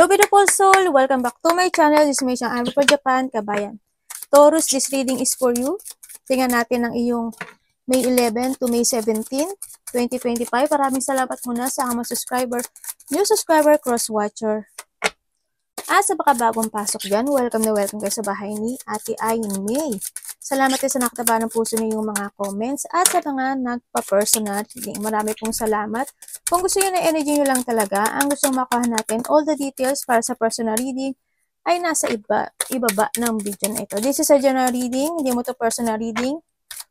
Hello beautiful soul! Welcome back to my channel. This is May Chang for Japan, Kabayan. Taurus, this reading is for you. Tingnan natin ang iyong May 11 to May 17, 2025. Maraming salamat muna sa mga subscriber, new subscriber, cross-watcher. Sa baka bagong pasok dyan, welcome na welcome kayo sa bahay ni Ate Ayin May. Salamat din sa nakataba ng puso niyo yung mga comments at sa mga nagpa-personal reading. Marami pong salamat. Kung gusto nyo na energy nyo lang talaga, ang gusto makuha natin, all the details para sa personal reading ay nasa ibaba ng video na ito. This is a general reading, hindi mo to personal reading.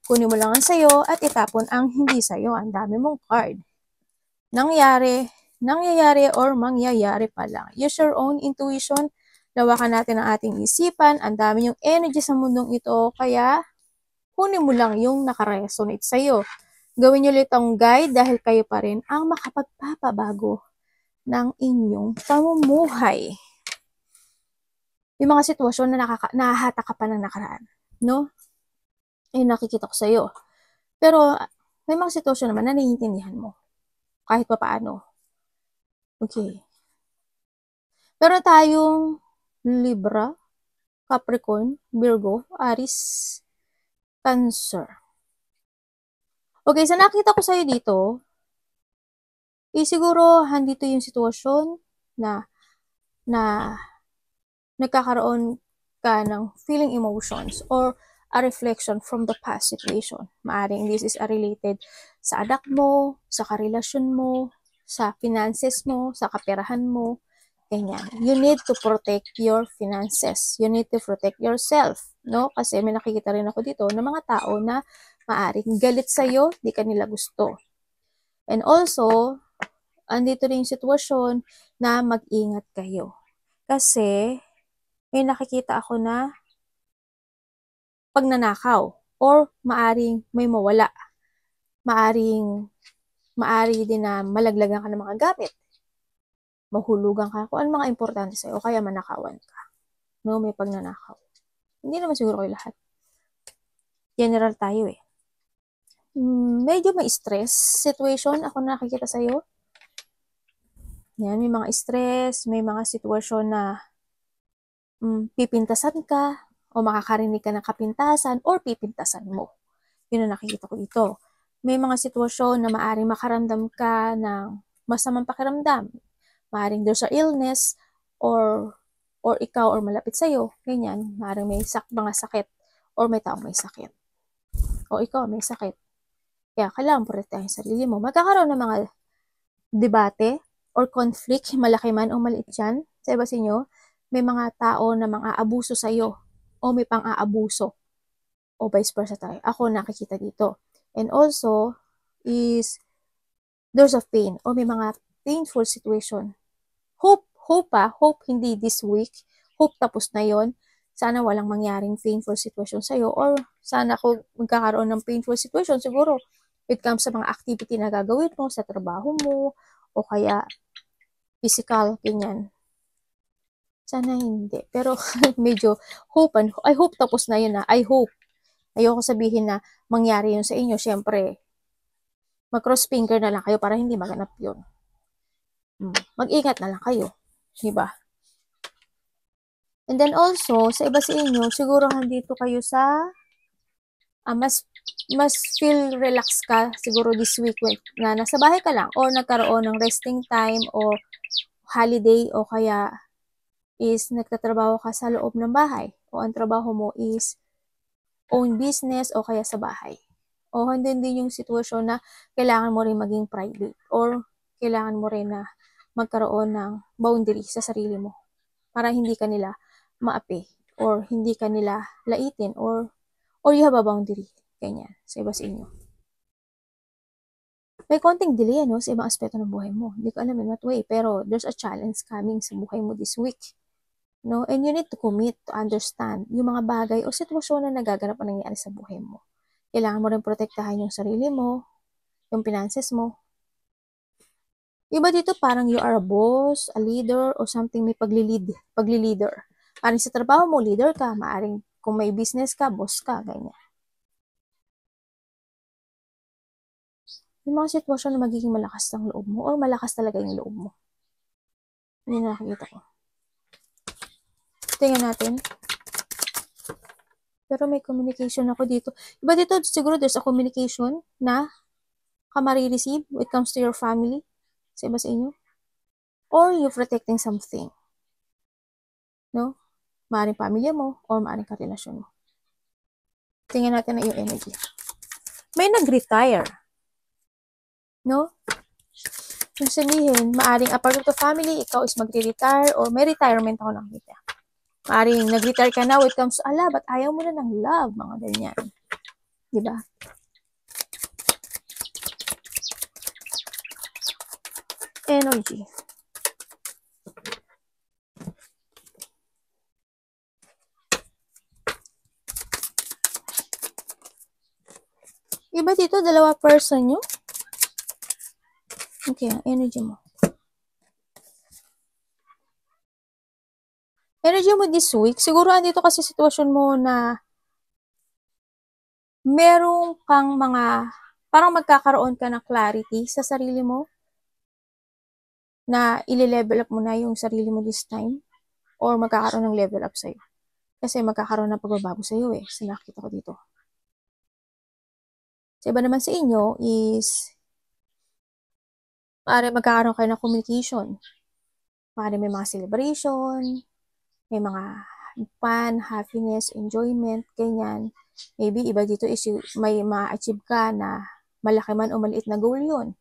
Kunin mo lang ang sayo at itapon ang hindi sayo. Ang dami mong card. Nangyayari or mangyayari pa lang. Use your own intuition. Lawakan natin ang ating isipan. Ang dami yung energy sa mundong ito. Kaya, kunin mo lang yung nakaresonate sa'yo. Gawin nyo ulit ang guide dahil kayo pa rin ang makapagpapabago ng inyong pamumuhay. Yung mga sitwasyon na nahahatak ka pa ng nakaraan. No? Yung nakikita ko sa'yo. Pero, may mga sitwasyon naman na naiintindihan mo. Kahit pa paano. Okay. Pero tayong Libra, Capricorn, Virgo, Aries, Cancer. Okay, sa nakita ko sa'yo dito, siguro handito yung sitwasyon na nagkakaroon ka ng feeling emotions or a reflection from the past situation. Maaring this is related sa anak mo, sa karelasyon mo, sa finances mo, sa kaperahan mo, ganyan. You need to protect your finances. You need to protect yourself, no? Kasi may nakikita rin ako dito ng mga tao na maaring galit sa'yo, di ka nila gusto. And also, andito rin yung sitwasyon na mag-ingat kayo. Kasi, may nakikita ako na pagnanakaw or maaring may mawala. Maari din na malaglagan ka ng mga gamit. Mahulugan ka kung ano mga importante sa'yo o kaya manakawan ka. No, may pagnanakaw. Hindi naman siguro kayo lahat. General tayo eh. Medyo may stress situation ako nakikita sa'yo. Yan, may mga stress, may mga sitwasyon na pipintasan ka o makakarinig ka ng kapintasan or pipintasan mo. Yun ang nakikita ko dito. May mga sitwasyon na maaaring makaramdam ka ng masamang pakiramdam. Maaaring there's a illness or ikaw or malapit sa'yo. Ganyan. Maaaring may mga sakit or may taong may sakit. O ikaw may sakit. Kaya kailangan protektahan yung sarili mo. Magkakaroon ng mga debate or conflict, malaki man o maliit yan, sa iba sa inyo, may mga tao na mga abuso sa'yo o may pang-aabuso o vice versa tayo. Ako nakikita dito. And also, there's a pain o may mga painful situation. Hope hindi this week. Hope tapos na yon. Sana walang mangyaring painful situation sa'yo or sana kung magkakaroon ng painful situation, siguro it comes sa mga activity na gagawin mo sa trabaho mo o kaya physical, ganyan. Sana hindi. Pero medyo I hope tapos na yun na. I hope. Ayoko sabihin na mangyari yun sa inyo. Siyempre, mag-cross finger na lang kayo para hindi maganap yun. Mag-ingat na lang kayo. Diba? And then also, sa iba sa inyo, siguro handito kayo sa mas feel relax ka siguro this week na nasa bahay ka lang or nagkaroon ng resting time o holiday o kaya is nagtatrabaho ka sa loob ng bahay o ang trabaho mo is own business o kaya sa bahay. O hindi yung sitwasyon na kailangan mo rin maging private or kailangan mo rin na magkaroon ng boundary sa sarili mo para hindi ka nila maapi or hindi ka nila laitin or you have a boundary. Ganyan, sa iba sa inyo. May konting delay sa ibang aspeto ng buhay mo. Hindi ko alam in what way, pero there's a challenge coming sa buhay mo this week. No? And you need to commit to understand yung mga bagay o sitwasyon na nagaganap o nangyayari sa buhay mo. Kailangan mo rin protektahan yung sarili mo, yung finances mo. Iba dito parang you are a boss, a leader, or something may paglileader. Parang sa trabaho mo, leader ka. Maaring kung may business ka, boss ka, ganyan. Yung mga sitwasyon na magiging malakas ang loob mo or malakas talaga yung loob mo. Hindi nakikita ko. Tingnan natin. Pero may communication ako dito. Iba dito, siguro there's a communication na ka marireceive when it comes to your family. Sa iba sa inyo. Or you're protecting something. No? Maaring pamilya mo or maaring karelasyon mo. Tingnan natin na yung energy. May nag-retire. No? Yung sabihin, maaring a part of the family, ikaw is magre-retire or may retirement ako nakita. Maaring nag-retire ka na when it comes to love at ayaw mo na ng love, mga ganyan. Diba? Energy. Iba dito, dalawa person nyo. Okay, energy mo. Energy mo this week, siguro andito kasi sitwasyon mo na merong kang mga, parang magkakaroon ka ng clarity sa sarili mo na ile-level up mo na yung sarili mo this time or magkakaroon ng level up sa'yo. Kasi magkakaroon ng pagbabago sa'yo sa nakita ko dito. Sa iba naman sa inyo is maaari magkakaroon kayo ng communication. Maaari may mga celebration, may mga fun, happiness, enjoyment, ganyan. Maybe iba dito is may ma-achieve ka na malaki man o maliit na goal yun.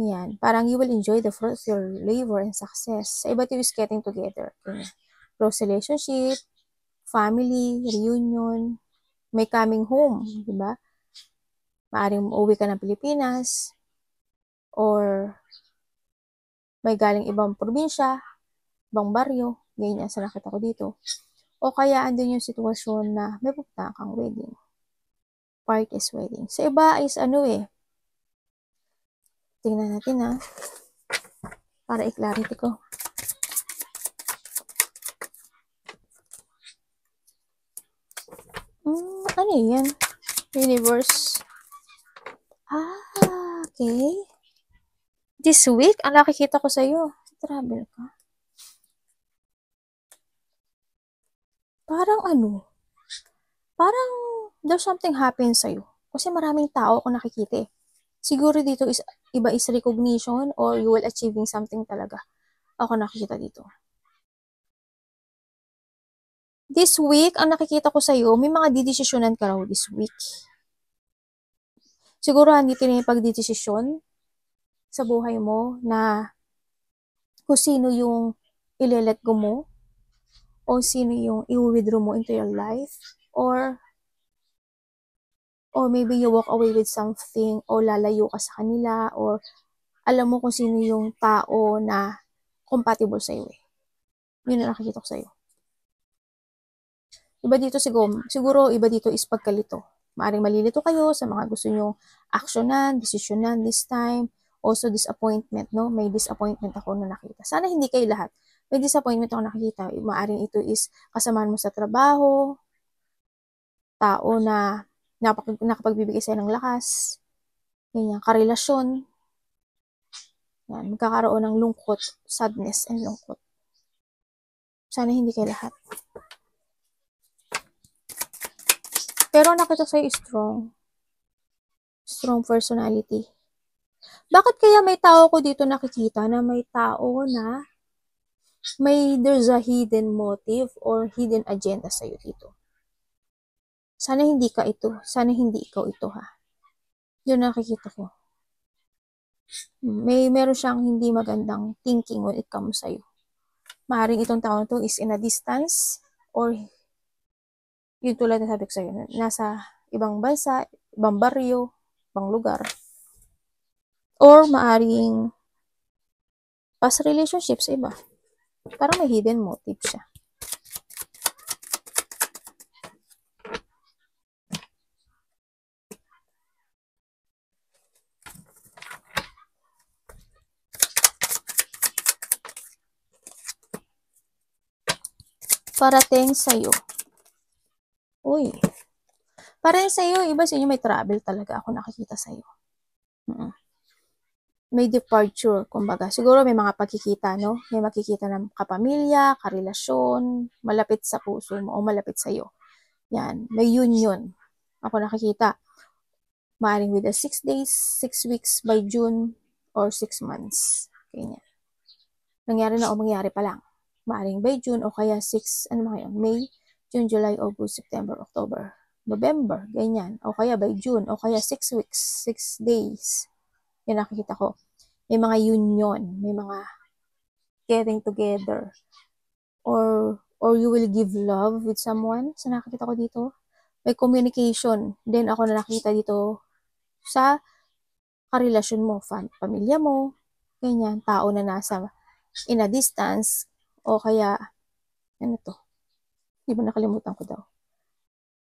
Yan. Parang you will enjoy the fruit of your labor and success. Sa iba dito is getting together. Ganyan. Close relationship, family, reunion, may coming home, di ba? Maaring uuwi ka ng Pilipinas or may galing ibang probinsya, ibang baryo, ganyan sa nakita ko dito. O kaya andun yung sitwasyon na may pupunta kang wedding. Part is wedding. Sa iba is tingnan natin para i-clarity ko. Ano yan? Universe. Okay. This week, ang nakikita ko sa'yo, travel ka. Parang parang there's something happen sa'yo. Kasi maraming tao ako nakikita Siguro dito is, iba is recognition or you will achieving something talaga. Ako nakikita dito. This week, ang nakikita ko sa'yo, may mga didesisyonan ka raw this week. Siguro andito na yung pagdidesisyon sa buhay mo na kung sino yung ile-let go mo o sino yung i-withdraw mo into your life or maybe you walk away with something o lalayo ka sa kanila or alam mo kung sino yung tao na compatible sa'yo Yun ang nakikita ko sa'yo. Iba dito siguro iba dito is pagkalito. Maaring malilito kayo sa mga gusto nyo actionan, desisyonan this time. Also disappointment, no? May disappointment ako na nakita. Sana hindi kayo lahat. May disappointment ako nakikita. Maaring ito is kasamaan mo sa trabaho, tao na nakapagbibigay sa'yo ng lakas, ganyan, karelasyon. Yan, magkakaroon ng lungkot, sadness, and lungkot. Sana hindi kayo lahat. Pero nakita sa'yo strong personality. Bakit kaya may tao ko dito nakikita na may tao na there's a hidden motive or hidden agenda sa'yo dito? Sana hindi ka ito. Sana hindi ikaw ito Yun nakikita ko. Meron siyang hindi magandang thinking when it comes sa'yo. Maaaring itong tao to is in a distance or yun tulad na sabi ko sa'yo, nasa ibang bansa, ibang baryo, ibang lugar. Or maaaring past relationship sa iba. Parang may hidden motive siya. Parating sa'yo. Uy. Parating sa'yo, iba sa inyo may travel talaga ako nakikita sa'yo. may departure, kumbaga. Siguro may mga pagkikita, no? May makikita ng kapamilya, karelasyon, malapit sa puso mo o malapit sa'yo. Yan, may union. Ako nakikita. Maaring with the 6 days, 6 weeks by June, or 6 months. Ganyan. Nangyari na o mangyari pa lang. Maaring by June o kaya 6, ano mga yun? May, June, July, August, September, October, November, ganyan. O kaya by June, o kaya 6 weeks, 6 days. Yan nakikita ko. May mga union, may mga getting together. Or you will give love with someone. So nakikita ko dito. May communication. Then ako na nakita dito sa karelasyon mo, pamilya mo, ganyan, tao na nasa in a distance, o kaya, ano to? Di ba nakalimutan ko daw?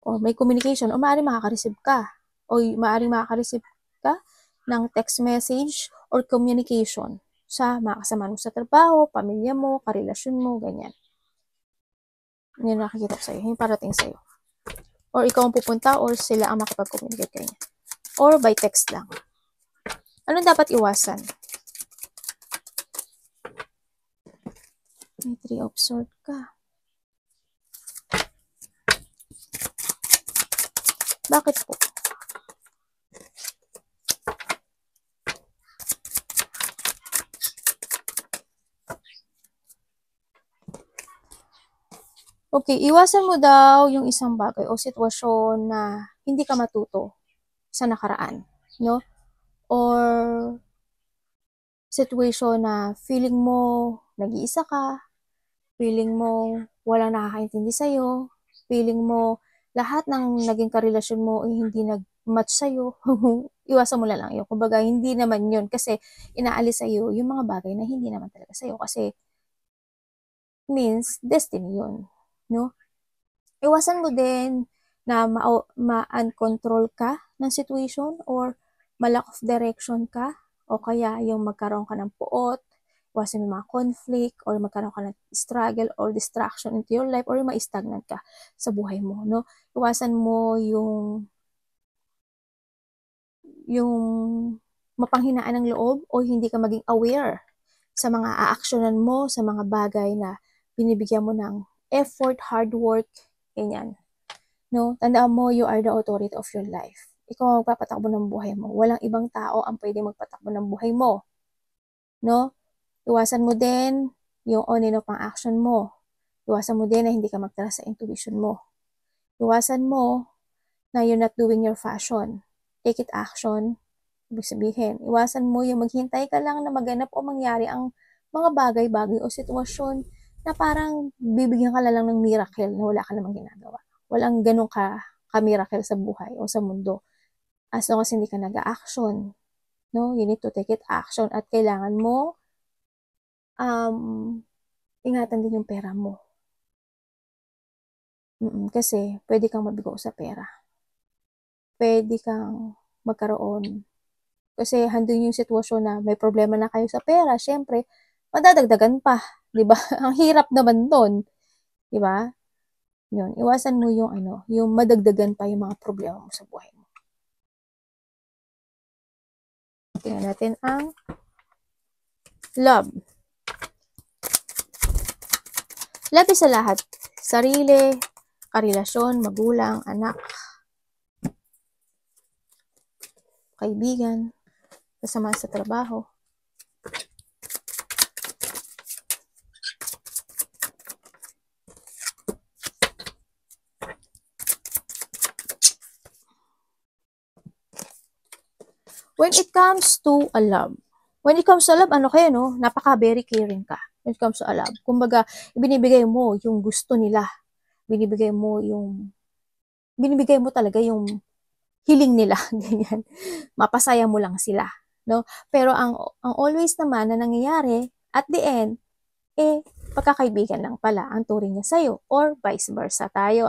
O may communication, o maaaring makaka-receive ka. O maaaring makaka-receive ka ng text message or communication sa mga kasama mo sa trabaho, pamilya mo, karelasyon mo, ganyan. Yan nakikita ko sa'yo, yung parating sa'yo. Or ikaw ang pupunta or sila ang makapag-communicate kanya. Or by text lang. Ano dapat iwasan? May 3 of Swords ka. Bakit po? Okay, iwasan mo daw yung isang bagay o sitwasyon na hindi ka matuto sa nakaraan, no? Or situation na feeling mo nag-iisa ka, feeling mo walang nakakaintindi sa'yo, feeling mo lahat ng naging karelasyon mo ay hindi nag-match sa'yo. Iwasan mo na lang yun. Kumbaga, hindi naman yun kasi inaalis sa'yo yung mga bagay na hindi naman talaga sa'yo kasi means destiny yun, no? Iwasan mo din na ma-uncontrol ka ng situation or ma-lack of direction ka o kaya yung magkaroon ka ng puot, iwasan mo mga conflict or magkaroon ka ng struggle or distraction into your life or ma-stagnant ka sa buhay mo, no? Iwasan mo yung mapanghinaan ng loob o hindi ka maging aware sa mga aaksyonan mo, sa mga bagay na binibigyan mo ng effort, hard work, ganyan. No? Tandaan mo, you are the authority of your life. Ikaw ang magpapatakbo ng buhay mo. Walang ibang tao ang pwede magpatakbo ng buhay mo. No? Iwasan mo din yung on and off ang action mo. Iwasan mo din na hindi ka magtala sa intuition mo. Iwasan mo na you're not doing your fashion. Take it action. Ibig sabihin, iwasan mo yung maghintay ka lang na maganap o mangyari ang mga bagay-bagay o sitwasyon na parang bibigyan ka lang ng miracle na wala ka namang ginagawa. Walang ganun ka-miracle sa buhay o sa mundo. As long as hindi ka nag-action, no? You need to take it action at kailangan mo ingatan din yung pera mo. Kasi pwede kang mabigo sa pera. Pwede kang magkaroon. Kasi handun yung sitwasyon na may problema na kayo sa pera, syempre, madadagdagan pa. Diba? Ang hirap naman doon. Diba? Yun. Iwasan mo yung yung madagdagan pa yung mga problema mo sa buhay mo. Tingnan natin ang love. Love is sa lahat. Sarili, karelasyon, magulang, anak, kaibigan, kasama sa trabaho. When it comes to a love, ano kayo, no? Napaka-very caring ka. When it comes to a love. Kumbaga, binibigay mo yung gusto nila. Binibigay mo talaga yung hiling nila. Ganyan. Mapasaya mo lang sila. No? Pero ang always naman na nangyayari, at the end, pagkakaibigan lang pala ang turing niya sa'yo. Or vice versa tayo,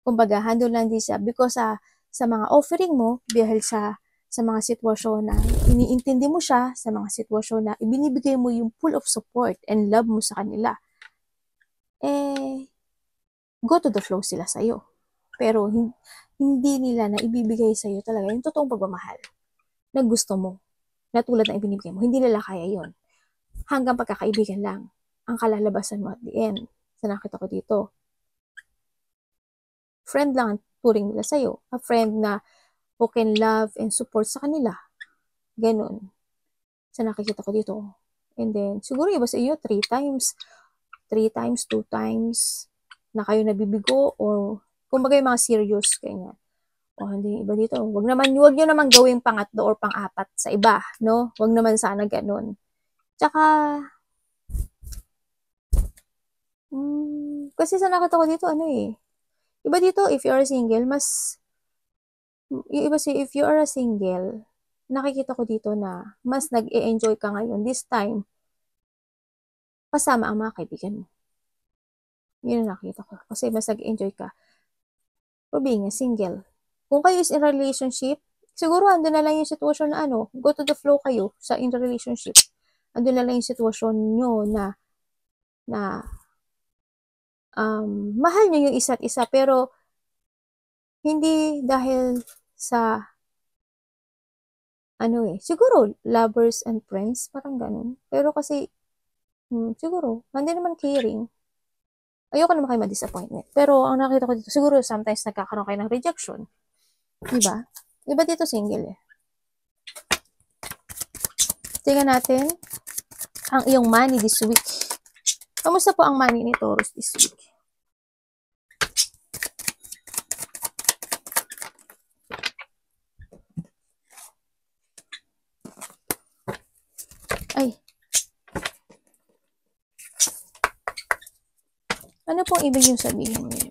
Kumbaga, handle lang din siya because sa mga offering mo, dahil sa mga sitwasyon na iniintindi mo siya, sa mga sitwasyon na ibinibigay mo yung full of support and love mo sa kanila, go to the flow sila sa'yo. Pero hindi nila na ibibigay sa'yo talaga yung totoong pagmamahal na gusto mo. na tulad ng ibinibigay mo. Hindi nila kaya yun. Hanggang pagkakaibigan lang ang kalalabasan mo at the end. Sa nakita ko dito. Friend lang ang turing nila sa'yo. A friend na who can love and support sa kanila. Ganun. Sa nakikita ko dito. And then, siguro iba sa iyo, 3 times, 2 times na kayo nabibigo or kumbaga yung mga serious, ganyan. O hindi iba dito. Wag nyo naman gawing pangatlo or pang-apat sa iba, no? Wag naman sana ganun. Tsaka, kasi sa nakita ko dito, ano eh. Iba dito, if you are single, yung iba if you are a single, nakikita ko dito na mas nag-e-enjoy ka ngayon this time kasama ang mga kaibigan mo. Yun ang nakita ko. Kasi mas nag-enjoy ka for being a single. Kung kayo is in a relationship, siguro andun na lang yung sitwasyon na go to the flow kayo sa in the relationship. Andun na lang yung sitwasyon nyo na mahal nyo yung isa't isa, pero hindi dahil sa siguro lovers and friends, parang ganun. Pero kasi siguro, hindi naman caring. Ayoko naman kayo ma-disappointment. Pero ang nakita ko dito, siguro sometimes nagkakaroon kayo ng rejection. Diba? Diba dito single eh. Tingnan natin ang iyong money this week. Kamusta po ang money ni Taurus this week? Ay. Ano pong ibig yung sabihin niyo?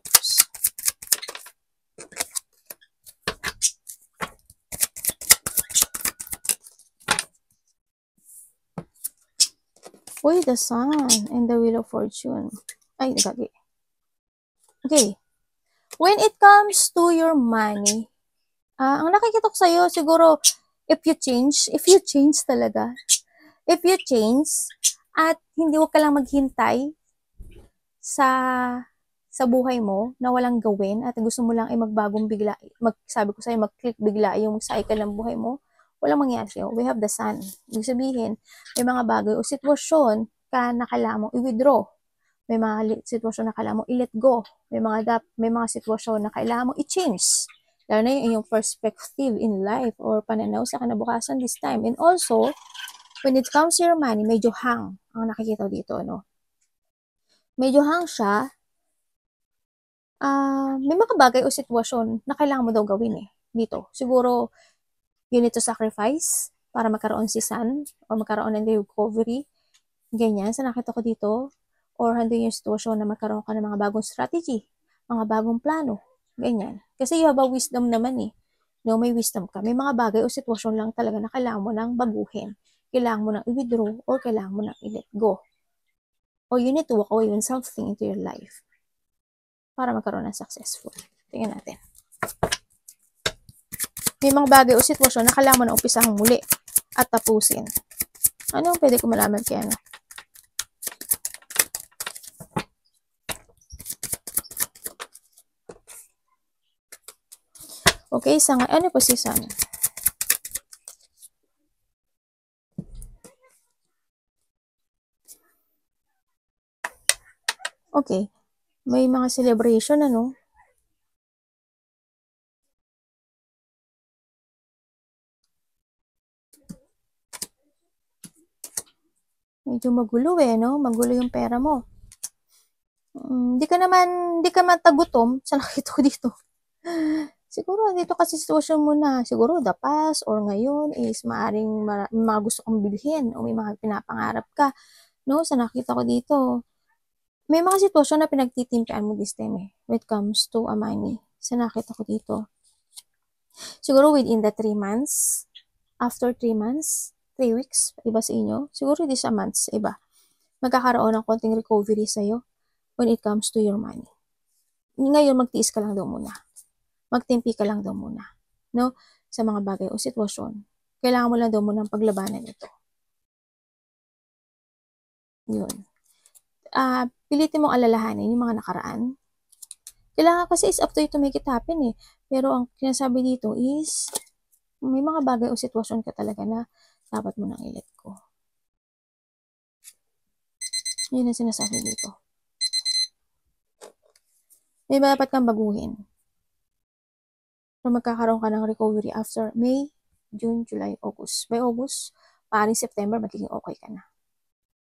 Uy, the sun and the wheel of fortune. Ay, nagagi. Okay. When it comes to your money, ang nakikita ko sa'yo, siguro, if you change talaga, at hindi wag ka lang maghintay sa buhay mo na walang gawin at gusto mo lang ay magbagong bigla, sabi ko sa'yo, mag-click bigla yung cycle ng buhay mo, walang mangyari sa'yo. We have the sun. Ibig sabihin, may mga bagay o sitwasyon na kailangan mong i-withdraw. May mga sitwasyon na kailangan mong i-let go. May mga sitwasyon na kailangan mong i-change. Lalo na yung inyong perspective in life or pananaw sa kinabukasan this time. And also, when it comes to your money, medyo hang ang nakikita dito, Medyo hang siya. May mga bagay o sitwasyon na kailangan mo daw gawin dito. Siguro, you need to sacrifice para magkaroon si sun or magkaroon ng recovery. Ganyan, sa nakita ko dito. Or handun yung sitwasyon na magkaroon ka ng mga bagong strategy, mga bagong plano. Ganyan. Kasi you have a wisdom naman may wisdom ka. May mga bagay o sitwasyon lang talaga na kailangan mo nang baguhin. Kailangan mo nang i-withdraw or kailangan mo nang i-let go. Or you need to walk away with something into your life para magkaroon ng successful. Tingnan natin. May mga bagay o sitwasyon na kailangan mo na umpisahang muli at tapusin. Ano ang pwede ko malaman kaya Okay, ano po si Sun? Okay. May mga celebration, Medyo magulo Magulo yung pera mo. Di ka man tagutom sa nakita ko dito. Siguro, dito kasi sitwasyon mo na, siguro the past or ngayon is maaring mga gusto kong bilhin o may mga pinapangarap ka, sa nakita ko dito. May mga sitwasyon na pinagtitimpian mo this time when it comes to a money. Sa nakita ko dito. Siguro within the 3 months, after 3 months, 3 weeks, iba sa inyo, siguro this a month sa iba, magkakaroon ng konting recovery sa'yo when it comes to your money. Ngayon, magtiis ka lang daw muna. Magtimpi ka lang daw muna, sa mga bagay o sitwasyon. Kailangan mo lang daw muna ng paglabanan ito. Yun. Pilitin mong alalahanin yung mga nakaraan. Kailangan kasi is up to you to make it happen Pero ang sinasabi dito is, may mga bagay o sitwasyon ka talaga na Dapat mo nang i-let go. Yun ang sinasabi dito. May dapat kang baguhin. So, magkakaroon ka ng recovery after May, June, July, August. By August, maaaring September, magiging okay ka na.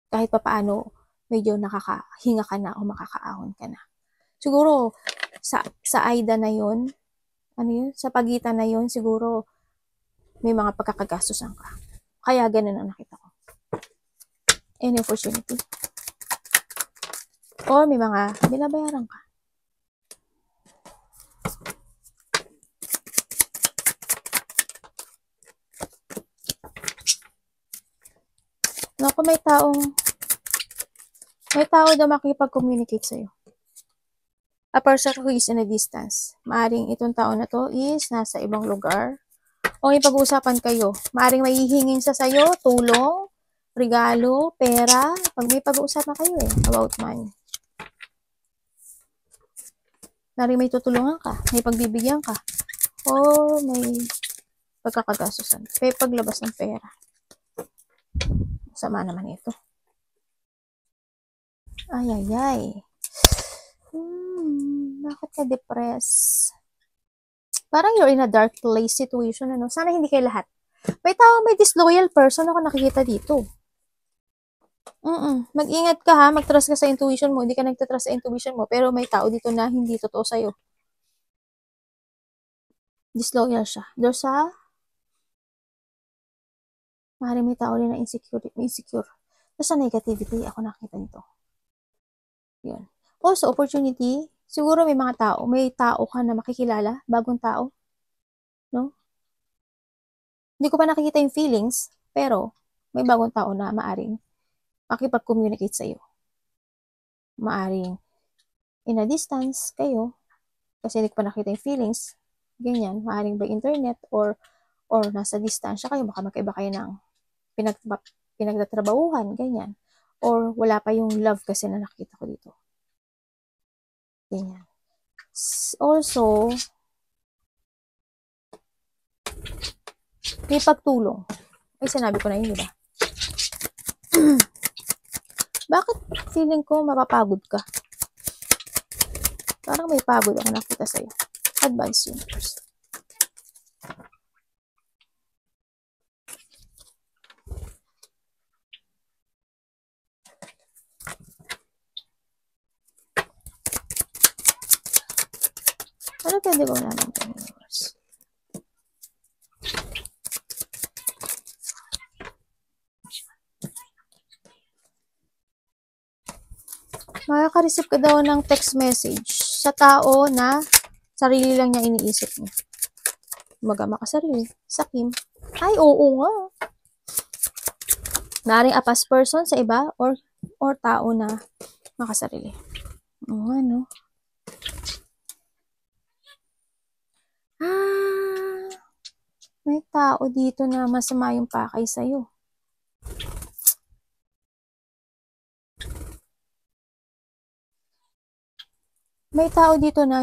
Kahit pa paano, medyo nakakahinga ka na o makakaahon ka na. Siguro, sa AIDA na yun, sa pagitan na yun, siguro, may mga pagkakagastusan ka. Kaya ganun ang nakita ko. Any opportunity. Or may mga binabayaran ka. No, kung may tao daw makipag-communicate sa'yo. A person who is in a distance. Maaring itong tao na to is nasa ibang lugar. O may pag-uusapan kayo. Maaring mahihingin sa sa'yo, tulong, regalo, pera. Pag may pag-uusapan kayo about money. Maaring may tutulungan ka, may pagbibigyan ka. O may pagkakagastusan. May paglabas ng pera. Sama naman ito. Ay. Bakit ka depressed? Parang you're in a dark place situation, ano? Sana hindi kayo lahat. May tao, may disloyal person ako nakikita dito. Mag-ingat ka ha, mag-trust ka sa intuition mo. Hindi ka nagtatrust sa intuition mo, pero may tao dito na hindi totoo sa'yo. Disloyal siya. There's maaaring may tao rin na insecure. There's a negativity, ako nakita nito. Yun. Also, opportunity, siguro may tao ka na makikilala, bagong tao. No? Hindi ko pa nakikita yung feelings, pero may bagong tao na maaring makipag-communicate sa'yo. Maaring in a distance kayo, kasi hindi ko pa nakita yung feelings, ganyan, maaring by internet or nasa distansya kayo, baka magkaiba kayo ng pinagtatrabahuhan, ganyan. Or wala pa yung love kasi na nakita ko dito. Ganyan. Also, may pagtulong. Ay, sinabi ko na yun, diba? Bakit feeling ko mapapagod ka? Parang may pagod ako nakita sa'yo. Advice universe. Ano pwede ko naman ito, universe? Makaka-receive ka daw ng text message sa tao na sarili lang niya iniisip niya. Magama ka sarili. Sa Kim. Ay, oo nga. Maaaring a past person sa iba or tao na makasarili. Oo nga, no? May tao dito na masama yung pakay sa'yo. May tao dito na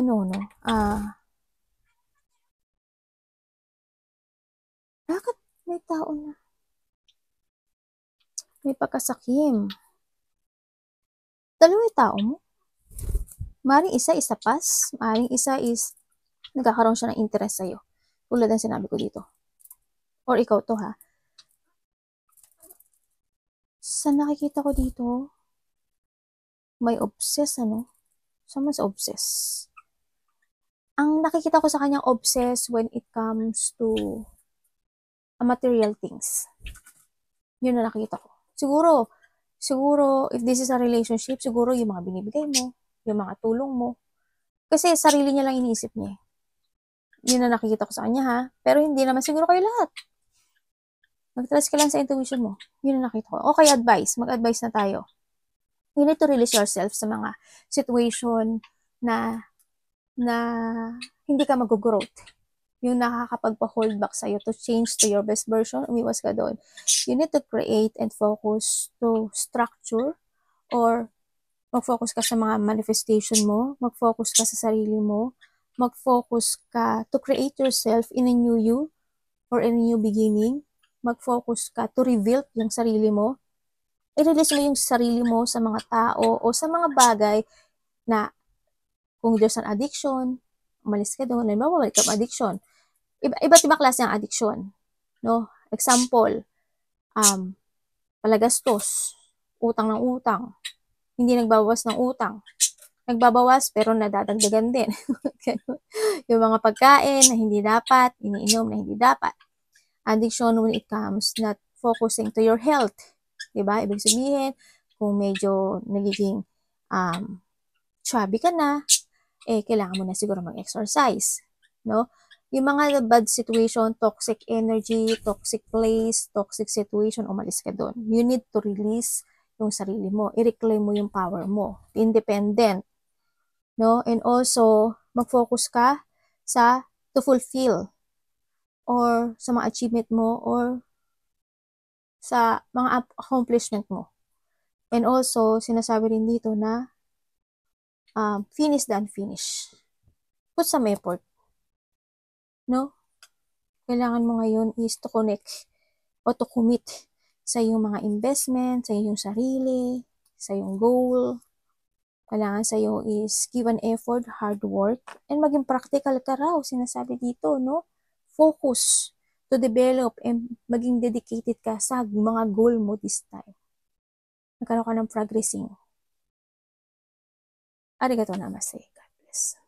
bakit may tao na may pagkasakim? Dalawa yung tao mo. Maring isa pas, maring isa is nagkakaroon siya ng interest sa'yo. Tulad ng sinabi ko dito. Or ikaw to ha. Sa nakikita ko dito, may obsess, ano? Someone's obsessed. Ang nakikita ko sa kanyang obsessed when it comes to material things. Yun na nakikita ko. Siguro, if this is a relationship, siguro yung mga binibigay mo, yung mga tulong mo. Kasi sarili niya lang iniisip niya. Yun na nakikita ko sa kanya ha. Pero hindi naman siguro kayo lahat. Mag-trust ka lang sa intuition mo. Yun na nakita ko. Okay, advice. Mag-advise na tayo. You need to release yourself sa mga situation na hindi ka mag-growth. Yung nakakapagpa-hold back sa'yo to change to your best version, umiwas ka doon. You need to create and focus to structure or mag-focus ka sa mga manifestation mo, mag-focus ka sa sarili mo, mag-focus ka to create yourself in a new you or in a new beginning. mag-focus ka to reveal yung sarili mo. I-release mo yung sarili mo sa mga tao o sa mga bagay na kung there's an addiction, umalis ka doon. Halimbawa, wala kang addiction. Iba't ibang klase ng addiction. No? Example, palagastos, utang ng utang, hindi nagbabawas ng utang, nagbabawas pero nadadagdagan din. Yung mga pagkain na hindi dapat, iniinom na hindi dapat. Addiction when it comes not focusing to your health. Diba? Ibig sabihin, kung medyo nagiging chubby ka na, kailangan mo na siguro mag-exercise. No? Yung mga bad situation, toxic energy, toxic place, toxic situation, umalis ka doon. You need to release yung sarili mo. I-reclaim mo yung power mo. Independent. No? And also, mag-focus ka to fulfill or sa mga achievement mo or sa mga accomplishment mo. And also, sinasabi rin dito na finish the unfinished. Put some effort. No? Kailangan mo ngayon is to connect o to commit sa iyong mga investment, sa iyong sarili, sa iyong goal. Kailangan sa iyo is give an effort, hard work, and maging practical ka raw, sinasabi dito, no? Focus to develop and maging dedicated ka sa mga goal mo this time. Nagkaroon ka ng progressing. Arigatou namaste. God bless.